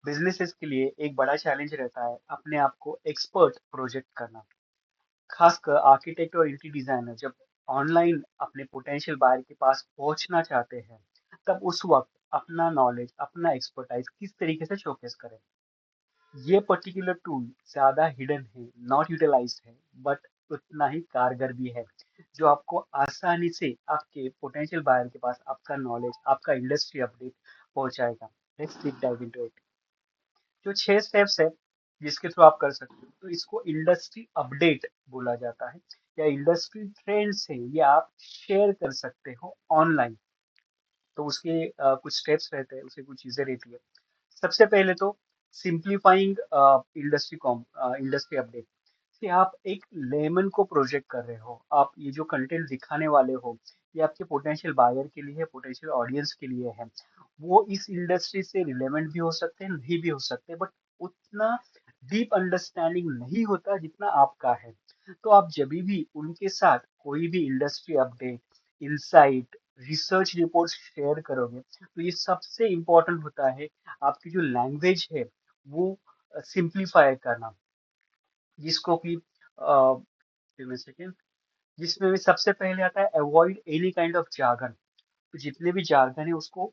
Businesses के लिए एक बड़ा चैलेंज रहता है अपने आप को एक्सपर्ट प्रोजेक्ट करना। खासकर आर्किटेक्ट और इंटीरियर डिजाइनर जब ऑनलाइन अपने पोटेंशियल बायर के पास पहुंचना चाहते हैं, तब उस वक्त अपना नॉलेज, अपना एक्सपर्टाइज किस तरीके से शोकेस करें। ये पर्टिकुलर टूल ज्यादा हिडन है, नॉट यूटिलाइज्ड है, बट उतना ही कारगर भी है, जो आपको आसानी से आपके पोटेंशियल बायर के पास आपका नॉलेज, आपका इंडस्ट्री अपडेट पहुंचाएगा। Let's deep dive into it. जो 6 स्टेप्स है जिसके थ्रू आप कर सकते हो, तो इसको इंडस्ट्री अपडेट बोला जाता है, या इंडस्ट्री ट्रेंड्स है, ये आप शेयर कर सकते हो ऑनलाइन। तो उसके कुछ स्टेप्स रहते हैं, उसकी कुछ चीजें रहती है। सबसे पहले तो सिंप्लीफाइंग इंडस्ट्री अपडेट। कि आप एक लेमन को प्रोजेक्ट कर रहे हो, आप ये जो कंटेंट दिखाने वाले हो, ये आपके पोटेंशियल बायर के लिए है, पोटेंशियल ऑडियंस के लिए है। वो इस इंडस्ट्री से रिलेवेंट भी हो सकते हैं, नहीं भी हो सकते, बट उतना डीप अंडरस्टैंडिंग नहीं होता जितना आपका है। तो आप जब भी उनके साथ कोई भी industry update, insight, research report share करोगे, तो ये सबसे इम्पोर्टेंट होता है आपकी जो लैंग्वेज है वो सिंप्लीफाई करना, जिसको कि सेकेंड, जिसमें भी सबसे पहले आता है avoid any kind of jargon. तो जितने भी जार्गन है उसको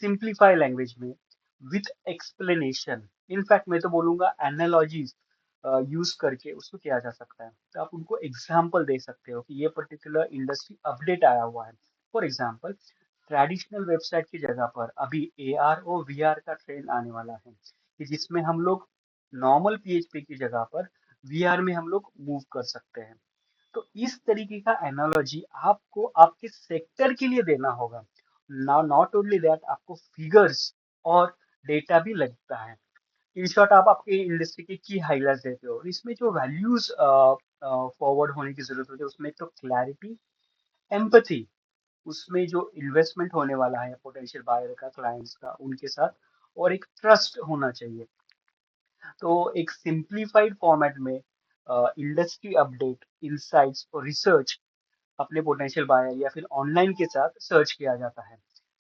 सिंप्लीफाई लैंग्वेज में, विथ एक्सप्लेनेशन, इनफैक्ट मैं तो बोलूंगा एनालॉजीज यूज करके उसको किया जा सकता है। तो आप उनको एग्जाम्पल दे सकते हो कि ये पर्टिकुलर इंडस्ट्री अपडेट आया हुआ है। फॉर एग्जाम्पल, ट्रेडिशनल वेबसाइट की जगह पर अभी AR और VR का ट्रेंड आने वाला है, कि जिसमें हम लोग नॉर्मल PHP की जगह पर VR में हम लोग मूव कर सकते हैं। तो इस तरीके का एनालॉजी आपको आपके सेक्टर के लिए देना होगा। ना नॉट ओनली दैट, आपको फिगर्स और डेटा भी लगता है। इन शॉर्ट, आप आपके इंडस्ट्री के की हाईलाइट देते हो। इसमें जो वैल्यूज फॉरवर्ड होने की जरूरत होती है, उसमें तो क्लैरिटी, एम्पथी, उसमें जो इन्वेस्टमेंट होने वाला है पोटेंशियल बायर का, क्लाइंट्स का, उनके साथ, और एक ट्रस्ट होना चाहिए। तो एक सिंप्लीफाइड फॉर्मेट में इंडस्ट्री अपडेट, इंसाइट्स और रिसर्च अपने पोटेंशियल बायर या फिर ऑनलाइन के साथ सर्च किया जाता है।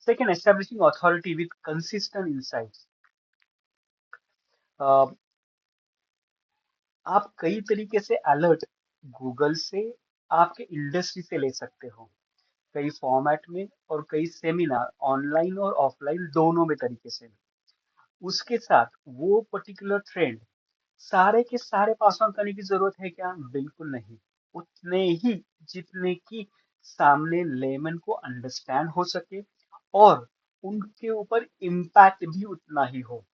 Second, establishing authority with consistent insights. आप कई तरीके से अलर्ट गूगल से, आपके इंडस्ट्री से ले सकते हो, कई फॉर्मेट में और कई सेमिनार ऑनलाइन और ऑफलाइन दोनों में तरीके से। उसके साथ वो पर्टिकुलर ट्रेंड सारे के सारे पास ऑन करने की जरूरत है क्या? बिल्कुल नहीं। उतने ही जितने की सामने लेमन को अंडरस्टैंड हो सके, और उनके ऊपर इम्पैक्ट भी उतना ही हो।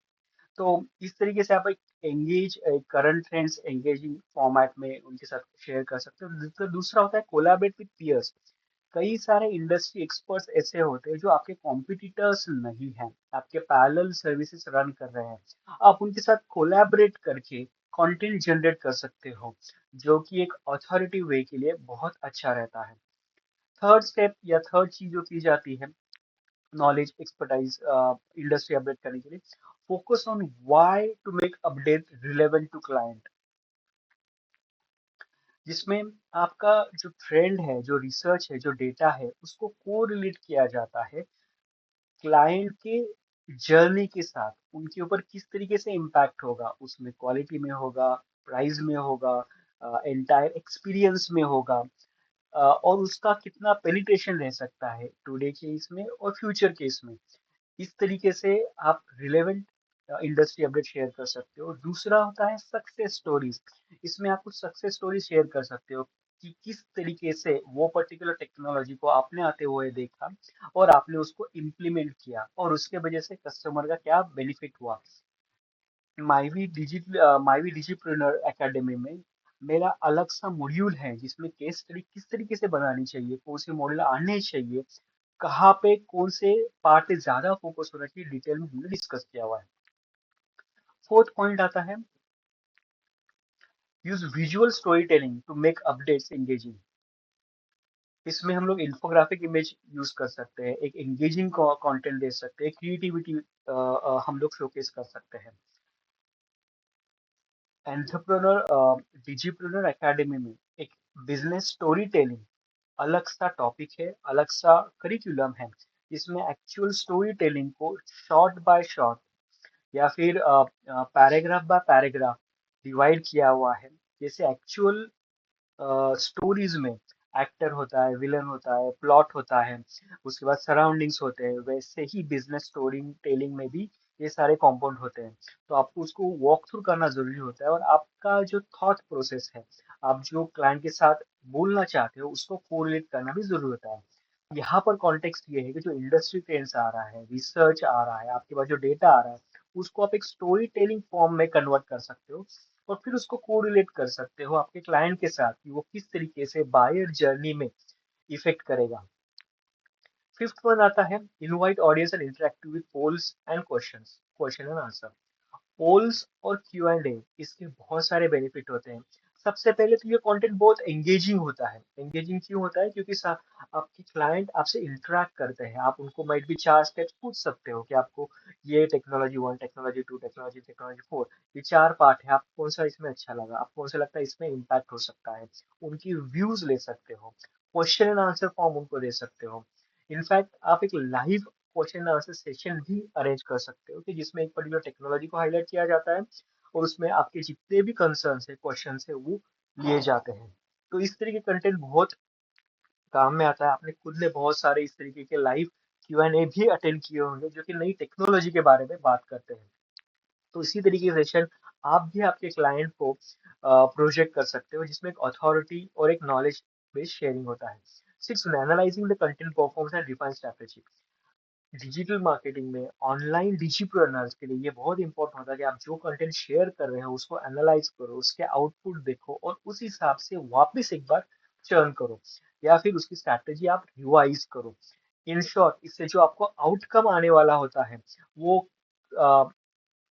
तो इस तरीके से आप एक करंट ट्रेंड्स एंगेजिंग फॉर्मेट में उनके साथ शेयर कर सकते हो। दूसरा होता है कोलैबोरेट विद पीयर्स। कई सारे इंडस्ट्री एक्सपर्ट्स ऐसे होते हैं जो आपके कॉम्पिटिटर्स नहीं हैं, आपके पैरेलल सर्विसेज रन कर रहे हैं। आप उनके साथ कोलैबोरेट करके कंटेंट जनरेट कर सकते हो, जो कि एक अथॉरिटी वे के लिए बहुत अच्छा रहता है। थर्ड स्टेप या थर्ड चीज जो की जाती है नॉलेज एक्सपर्टाइज इंडस्ट्री अपडेट करने के लिए, focus on why to make update relevant to client, जिसमें आपका जो ट्रेंड है, जो रिसर्च है, जो डेटा है, उसको कोरिलेट किया जाता है क्लाइंट के जर्नी के साथ। उनके ऊपर किस तरीके से इम्पैक्ट होगा, उसमें क्वालिटी में होगा, प्राइस में होगा, एंटायर एक्सपीरियंस में होगा, और उसका कितना पेनिट्रेशन रह सकता है टुडे केस में और फ्यूचर केस में। इस तरीके से आप रिलेवेंट इंडस्ट्री अपडेट शेयर कर सकते हो। दूसरा होता है सक्सेस स्टोरीज। इसमें आप कुछ सक्सेस स्टोरी शेयर कर सकते हो कि किस तरीके से वो पर्टिकुलर टेक्नोलॉजी को आपने आते हुए देखा और आपने उसको इम्प्लीमेंट किया, और उसके वजह से कस्टमर का क्या बेनिफिट हुआ। माईवी डिजिप्रेन्योर एकेडमी में मेरा अलग सा मॉड्यूल है, जिसमें केस स्टडी किस तरीके से बनानी चाहिए, कौन से मॉड्यूल आने चाहिए, कहाँ पे कौन से पार्ट पे ज्यादा फोकस होना चाहिए, डिटेल में हमने डिस्कस किया हुआ है। फोर्थ पॉइंट आता है use visual story telling to make updates engaging. इसमें हम लोग इंफोग्राफिक इमेज यूज कर सकते हैं, एक एंगेजिंग कंटेंट दे सकते हैं, क्रिएटिविटी हम लोग शोकेस कर सकते हैं। एंटरप्रेन्योर डिजिप्रेन्योर एकेडमी में एक बिजनेस स्टोरी टेलिंग अलग सा टॉपिक है, अलग सा करिकुलम है, जिसमें एक्चुअल स्टोरी टेलिंग को शॉर्ट बाय शॉर्ट या फिर पैराग्राफ बाय पैराग्राफ डिवाइड किया हुआ है। जैसे एक्चुअल स्टोरीज में एक्टर होता है, विलन होता है, प्लॉट होता है, उसके बाद सराउंडिंग्स होते हैं, वैसे ही बिजनेस स्टोरी टेलिंग में भी ये सारे कंपाउंड होते हैं। तो आपको उसको वॉक थ्रू करना जरूरी होता है, और आपका जो थॉट प्रोसेस है, आप जो क्लाइंट के साथ बोलना चाहते हो उसको कोरिलेट करना भी जरूरी होता है। यहाँ पर कॉन्टेक्स्ट ये है कि जो इंडस्ट्री ट्रेंड्स आ रहा है, रिसर्च आ रहा है, आपके पास जो डेटा आ रहा है, उसको आप एक स्टोरी टेलिंग फॉर्म में कन्वर्ट कर सकते हो, और फिर उसको कोरिलेट कर सकते हो आपके क्लाइंट के साथ कि वो किस तरीके से बायर जर्नी में इफेक्ट करेगा। फिफ्थ वन आता है, invite audience and interactive with polls and questions, question and answer. Polls और क्यू एंड ए, इसके बहुत सारे बेनिफिट होते हैं। सबसे पहले तो ये कंटेंट बहुत एंगेजिंग होता है। एंगेजिंग क्यों होता है? क्योंकि आपके क्लाइंट आपसे इंटरेक्ट करते हैं। आप उनको माइट भी चार स्टेप्स पूछ सकते हो कि आपको ये technology one, technology two, technology technology four, ये चार पार्ट है, आपको कौन सा इसमें अच्छा लगा, आपको कौन सा लगता है इसमें इम्पैक्ट हो सकता है। उनकी व्यूज ले सकते हो, क्वेश्चन एंड आंसर फॉर्म उनको दे सकते हो। इनफैक्ट आप एक live question and answer session भी अरेंज कर सकते हो कि जिसमें एक पर्टिकुलर टेक्नोलॉजी को हाईलाइट किया जाता है, और उसमें आपके जितने भी कंसर्न्स है, क्वेश्चन है, वो लिए जाते हैं। तो इस तरह के कंटेंट बहुत काम में आता है। आपने खुद ने बहुत सारे इस तरीके के लाइव क्यू एंड ए भी अटेंड किए होंगे जो कि नई टेक्नोलॉजी के बारे में बात करते हैं। तो इसी तरीके के सेशन आप भी आपके क्लाइंट को प्रोजेक्ट कर सकते हो, जिसमें एक अथॉरिटी और एक नॉलेज बेस्ड शेयरिंग होता है। Six, analysing the content performance and define strategy. Digital marketing में ऑनलाइन डिजिप्रेन्योर्स के लिए ये बहुत इंपॉर्टेंट होता है कि आप जो कंटेंट शेयर कर रहे हो उसको एनालाइज करो, उसके आउटपुट देखो, और उस हिसाब से वापस एक बार चर्न करो, या फिर उसकी स्ट्रैटेजी आप रिवाइज करो। इन शॉर्ट, इससे जो आपको आउटकम आने वाला होता है, वो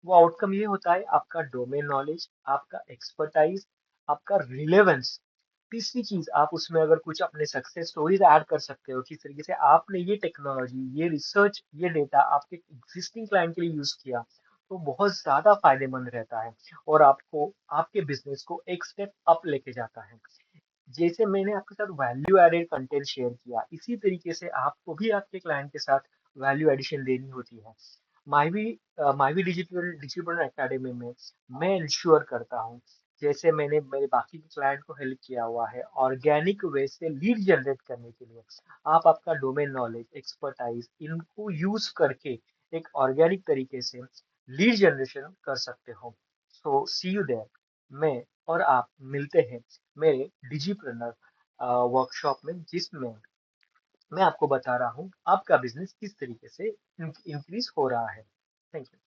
वो आउटकम ये होता है, आपका डोमेन नॉलेज, आपका एक्सपर्टाइज, आपका रिलेवेंस। तीसरी चीज, आप उसमें अगर कुछ अपने सक्सेस स्टोरीज ऐड कर सकते हो, किस तरीके से आपने ये टेक्नोलॉजी, ये रिसर्च, ये डेटा आपके एग्जिस्टिंग क्लाइंट के लिए यूज किया, तो बहुत ज्यादा फायदेमंद रहता है, और आपको आपके बिजनेस को एक स्टेप अप लेके जाता है। जैसे मैंने आपके साथ वैल्यू एडेड कंटेंट शेयर किया, इसी तरीके से आपको भी आपके क्लाइंट के साथ वैल्यू एडिशन देनी होती है। माईवी माईवी डिजिटल डिजिटल एकेडमी में मैं इंश्योर करता हूँ, जैसे मैंने मेरे बाकी के क्लाइंट को हेल्प किया हुआ है ऑर्गेनिक वे से लीड जनरेट करने के लिए, आप आपका डोमेन नॉलेज, एक्सपर्टाइज, इनको यूज करके एक ऑर्गेनिक तरीके से लीड जनरेशन कर सकते हो। सो सी यू देयर। मैं और आप मिलते हैं मेरे डिजिप्रेनर वर्कशॉप में, जिसमें मैं आपको बता रहा हूँ आपका बिजनेस किस तरीके से इंक्रीज हो रहा है। Thank you.